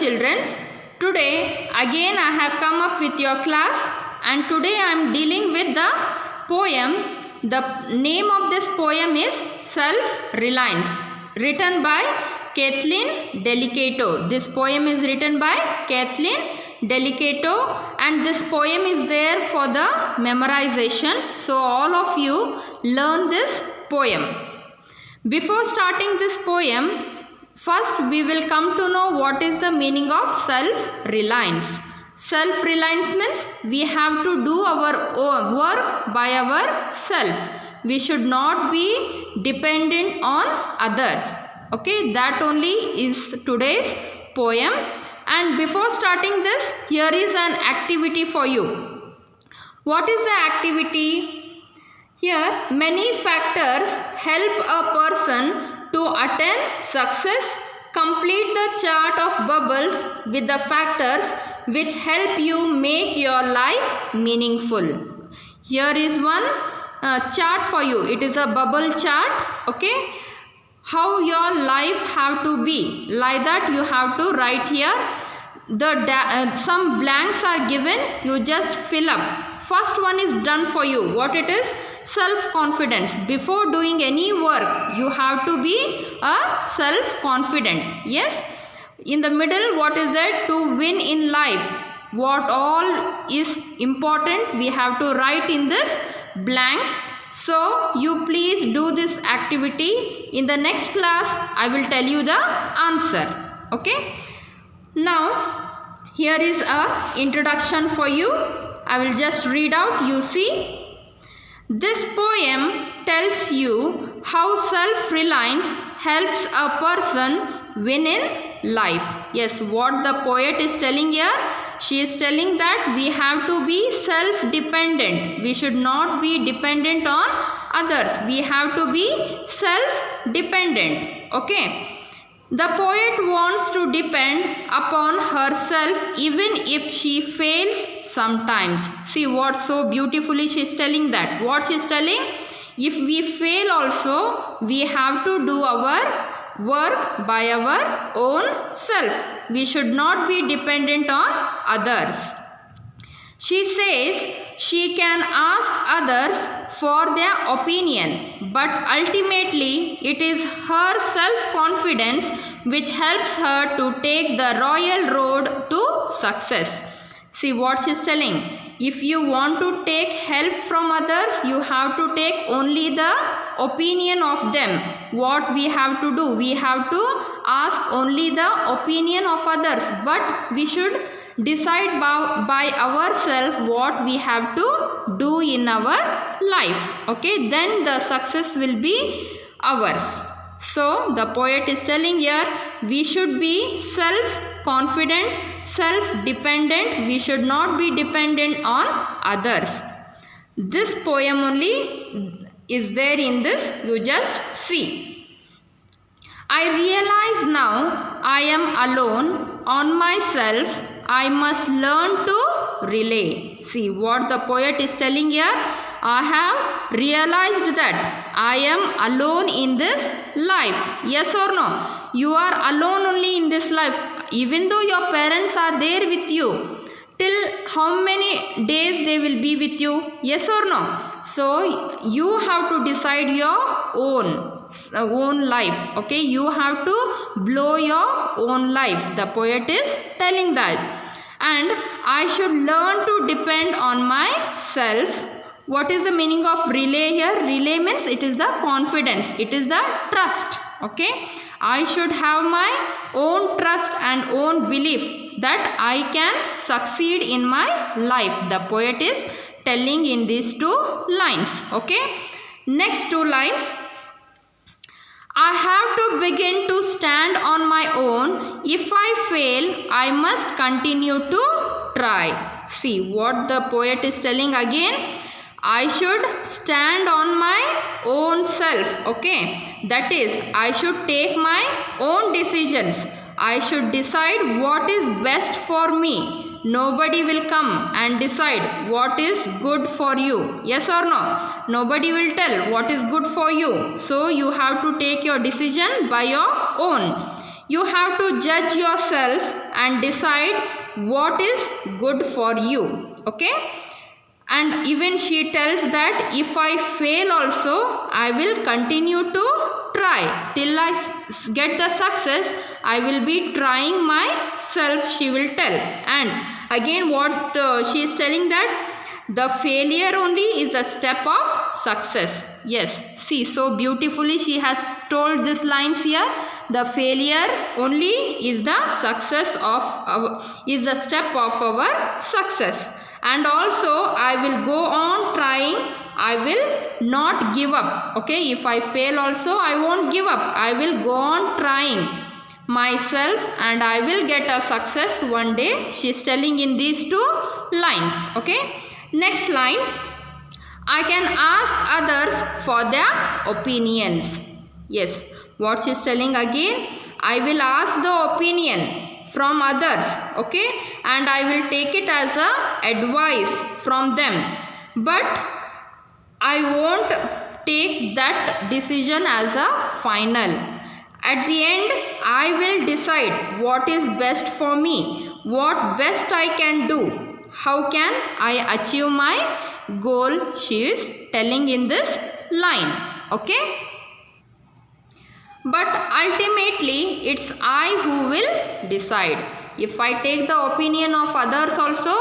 children. Today again I have come up with your class, and today I am dealing with the poem. The name of this poem is Self-Reliance, written by Kathleen Delicato. This poem is written by Kathleen Delicato, and this poem is there for the memorization. So all of you learn this poem. Before starting this poem, first we will come to know what is the meaning of self-reliance. Self-reliance means we have to do our own work by ourselves. We should not be dependent on others. Okay, that only is today's poem. And before starting this, here is an activity for you. What is the activity? Here, many factors help a person to attain success. Complete the chart of bubbles with the factors which help you make your life meaningful. Here is one chart for you. It is a bubble chart. Okay. How your life have to be. Like that you have to write here. Some blanks are given. You just fill up. First one is done for you. What it is? Self-confidence. Before doing any work, you have to be self-confident. Yes. In the middle, what is that? To win in life. What all is important, we have to write in this blanks. So, you please do this activity. In the next class, I will tell you the answer. Okay. Now, here is a introduction for you. I will just read out. You see. This poem tells you how self-reliance helps a person win in life. Yes, what the poet is telling here, she is telling that we have to be self-dependent. We should not be dependent on others. We have to be self-dependent. Okay. The poet wants to depend upon herself even if she fails sometimes. See what so beautifully she is telling that. What she is telling? If we fail also, we have to do our work by our own self. We should not be dependent on others. She says she can ask others for their opinion, but ultimately it is her self-confidence which helps her to take the royal road to success. See what she is telling. If you want to take help from others, you have to take only the opinion of them. What we have to do? We have to ask only the opinion of others. But we should decide by ourselves what we have to do in our life. Okay, then the success will be ours. So the poet is telling here, we should be self-confident, self-dependent. We should not be dependent on others. This poem only is there in this. You just see. I realize now I am alone on myself. I must learn to rely. See what the poet is telling here. I have realized that I am alone in this life. Yes or no? You are alone only in this life. Even though your parents are there with you, till how many days they will be with you? Yes or no? So you have to decide your own life. Okay, you have to blow your own life. The poet is telling that. And I should learn to depend on myself. What is the meaning of relay here? Relay means it is the confidence. It is the trust. Okay. I should have my own trust and own belief that I can succeed in my life. The poet is telling in these two lines. Okay. Next two lines. I have to begin to stand on my own. If I fail, I must continue to try. See what the poet is telling again. I should stand on my own self. Okay. That is, I should take my own decisions. I should decide what is best for me. Nobody will come and decide what is good for you. Yes or no? Nobody will tell what is good for you. So you have to take your decision by your own. You have to judge yourself and decide what is good for you. Okay, and even she tells that if I fail also, I will continue to try till I get the success. I will be trying myself, she will tell. And again what she is telling, that the failure only is the step of success. Yes, see, so beautifully she has told these lines here. The failure only is the success of is the step of our success. And also I will go on trying, I will not give up. Okay, if I fail also, I won't give up. I will go on trying myself and I will get a success one day. She is telling in these two lines. Okay, next line, I can ask others for their opinions. Yes, what she is telling again, I will ask the opinion from others, okay, and I will take it as a advice from them, but I won't take that decision as a final. At the end, I will decide what is best for me, what best I can do, how can I achieve my goal, she is telling in this line. Okay, but ultimately it's I who will decide. If I take the opinion of others also,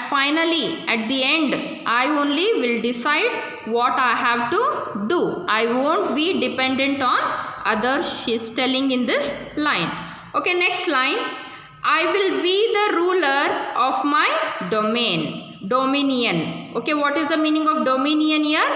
finally at the end I only will decide what I have to do. I won't be dependent on others, she is telling in this line. Okay, next line, I will be the ruler of my dominion. Okay, what is the meaning of dominion here?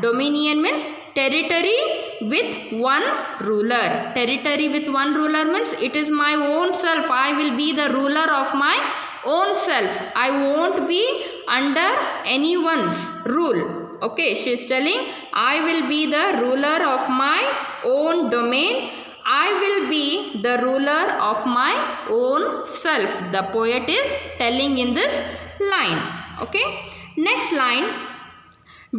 Dominion means territory with one ruler. Territory with one ruler means it is my own self. I will be the ruler of my own self. I won't be under anyone's rule. Okay, she is telling I will be the ruler of my own domain. I will be the ruler of my own self. The poet is telling in this line. Okay, next line,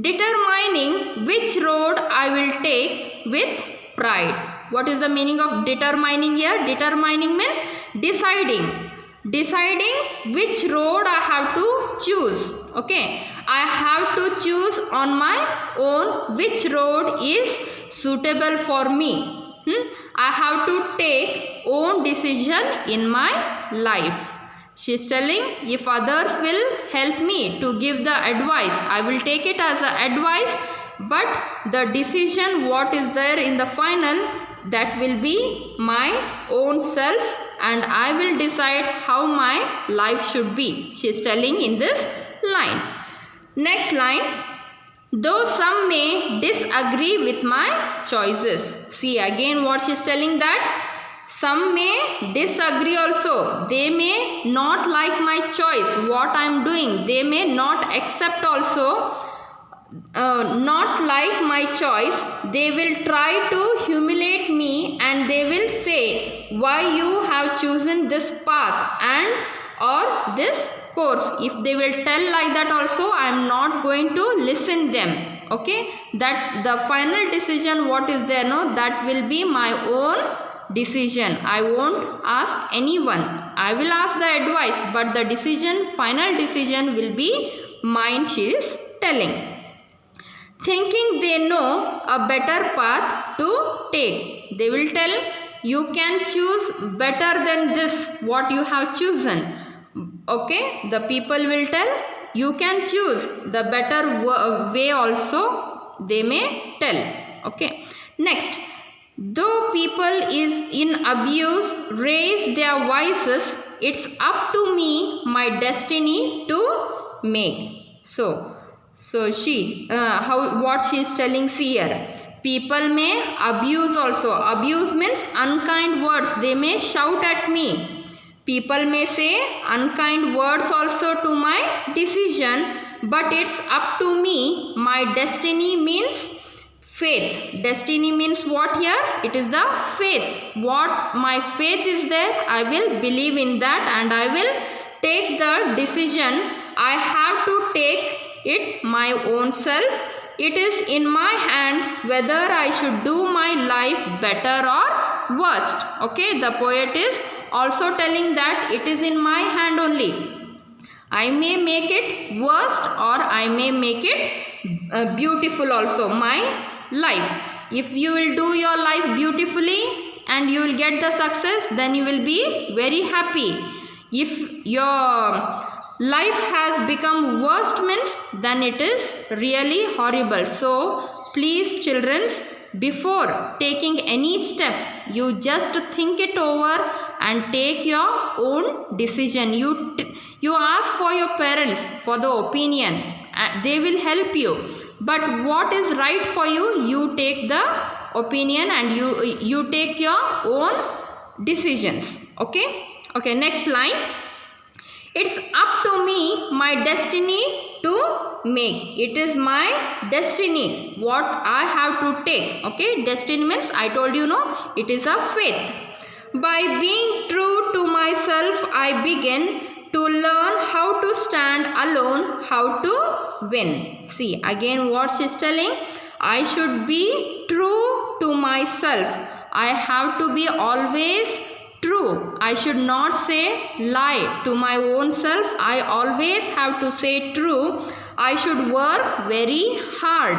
determining which road I will take with pride. What is the meaning of determining here? Determining means deciding. Deciding which road I have to choose. Okay, I have to choose on my own which road is suitable for me. I have to take own decision in my life. She is telling if others will help me to give the advice, I will take it as an advice, but the decision what is there in the final, that will be my own self and I will decide how my life should be. She is telling in this line. Next line, though some may disagree with my choices. See again what she is telling, that some may disagree also. They may not like my choice, what I am doing. They may not accept also, not like my choice. They will try to humiliate me and they will say why you have chosen this path and or this course. If they will tell like that also, I am not going to listen them. Okay, that the final decision what is there, no, that will be my own decision. I won't ask anyone. I will ask the advice, but the decision, final decision will be mine, she is telling. Thinking they know a better path to take. They will tell you can choose better than this what you have chosen. Okay, the people will tell you can choose the better way also, they may tell. Okay, next, though people is in abuse raise their voices, it's up to me my destiny to make. So she what she is telling here, people may abuse also. Abuse means unkind words, they may shout at me. People may say unkind words also to my decision, but it's up to me. My destiny means faith. Destiny means what here? It is the faith. What my faith is there, I will believe in that and I will take the decision. I have to take it my own self. It is in my hand whether I should do my life better or worst. Okay, the poet is also telling that it is in my hand only. I may make it worst or I may make it beautiful also, my life. If you will do your life beautifully and you will get the success, then you will be very happy. If your life has become worst means, then it is really horrible. So please children, before taking any step, you just think it over and take your own decision. You ask for your parents for the opinion. They will help you. But what is right for you, you take the opinion and you take your own decisions. Okay. Okay, next line. It's up to me, my destiny to make. It is my destiny, what I have to take. Okay, destiny means, I told you, no, it is a faith. By being true to myself, I begin to learn how to stand alone, how to win. See, again what she is telling, I should be true to myself. I have to be always true. I should not say lie to my own self. I always have to say true. I should work very hard.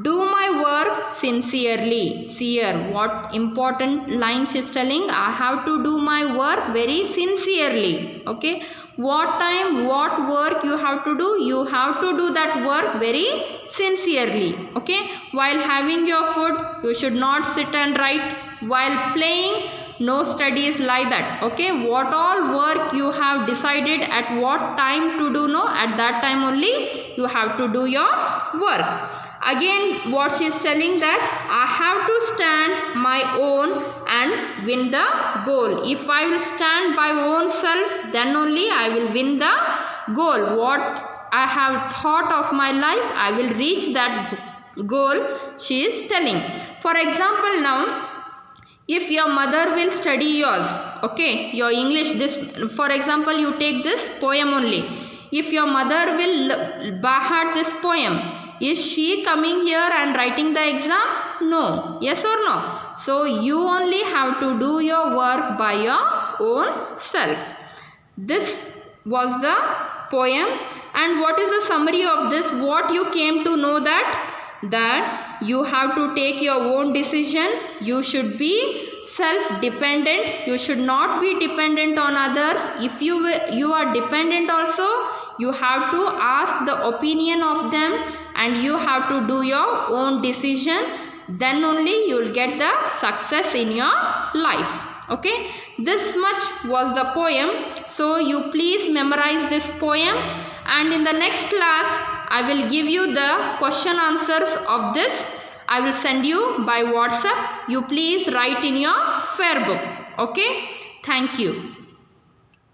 Do my work sincerely. See here, what important line she is telling. I have to do my work very sincerely. Okay. What time, what work you have to do? You have to do that work very sincerely. Okay. While having your food, you should not sit and write. While playing, no studies like that. Okay, what all work you have decided at what time to do, no, at that time only you have to do your work. Again what she is telling, that I have to stand my own and win the goal. If I will stand by own self, then only I will win the goal. What I have thought of my life, I will reach that goal, she is telling. For example, now if your mother will study yours, okay, your English, this, for example, you take this poem only. If your mother will by heart this poem, is she coming here and writing the exam? No. Yes or no? So you only have to do your work by your own self. This was the poem. And what is the summary of this? What you came to know, that you have to take your own decision. You should be self-dependent. You should not be dependent on others. If you are dependent also, you have to ask the opinion of them and you have to do your own decision. Then only you will get the success in your life. Okay, this much was the poem. So you please memorize this poem, and in the next class I will give you the question answers of this. I will send you by WhatsApp. You please write in your fair book. Okay, thank you.